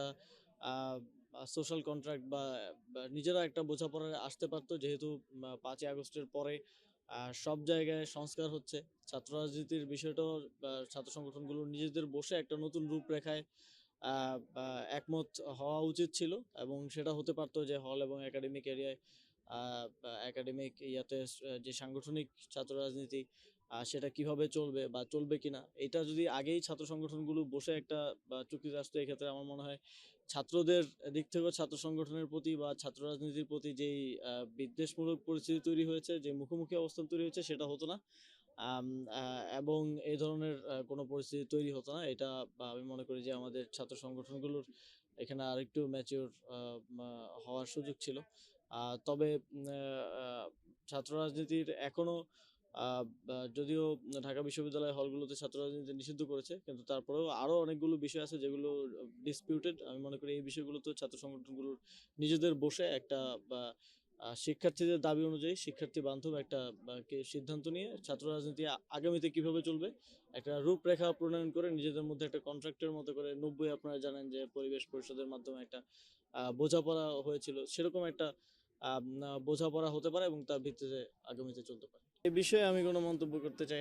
একটা social contract বা নিজেরা একটা বোঝাপড়ায় আসতে পারতো, যেহেতু 5ই আগস্টের পরে সব জায়গায় সংস্কার হচ্ছে। ছাত্র রাজনীতির বিষয়টাও ছাত্র সংগঠনগুলোর নিজেদের বসে একটা নতুন রূপরেখায় বা একমত হওয়া উচিত ছিল, এবং সেটা হতে পারতো যে হল এবং একাডেমিক এরিয়ায় একাডেমিক যে সাংগঠনিক ছাত্র রাজনীতি সেটা কিভাবে চলবে বা চলবে কিনা, এটা যদি আগেই ছাত্র সংগঠনগুলো বসে একটা চুক্তিতে আসতো, এক্ষেত্রে আমার মনে হয় ছাত্রদের দিক থেকেও ছাত্র সংগঠনের প্রতি বা ছাত্র রাজনীতির প্রতি যেই বিদ্বেষমূলক পরিস্থিতি তৈরি হয়েছে, যে মুখোমুখি অবস্থান তৈরি হয়েছে, সেটা হতো না। আম আ এবং এই ধরনের কোনো পরিস্থিতি তৈরি হতো না। এটা আমি মনে করি যে আমাদের ছাত্র সংগঠনগুলোর এখানে আরেকটু ম্যাচিউর আ মা হওয়ার সুযোগ ছিল। তবে আ ছাত্র রাজনীতির এখনো আ বা যদিও ঢাকা বিশ্ববিদ্যালয় হলগুলোতে ছাত্র রাজনীতি নিষিদ্ধ করেছে, কিন্তু তারপরেও আরো অনেকগুলো বিষয় আছে যেগুলো ডিসপিউটেড। আমি মনে করি এই বিষয়গুলোতেও ছাত্র সংগঠনগুলোর নিজেদের বসে একটা বা শিক্ষার্থীদের দাবি অনুযায়ী শিক্ষার্থী বান্ধব একটা সিদ্ধান্ত নিয়ে ছাত্র রাজনীতি আগামীতে কিভাবে চলবে, একটা রূপরেখা প্রণয়ন করে নিজেদের মধ্যে একটা কন্ট্রাক্টের মতো করে 90 আপনারা জানেন যে পরিবেশ পরিষদের মাধ্যমে একটা বোঝাপড়া হয়েছিল। সেরকম একটা বোঝাপড়া হতে পারে এবং তার ভিত্তিতে আগামীতে চলতে পারে। এ বিষয়ে আমি কোনো মন্তব্য করতে চাই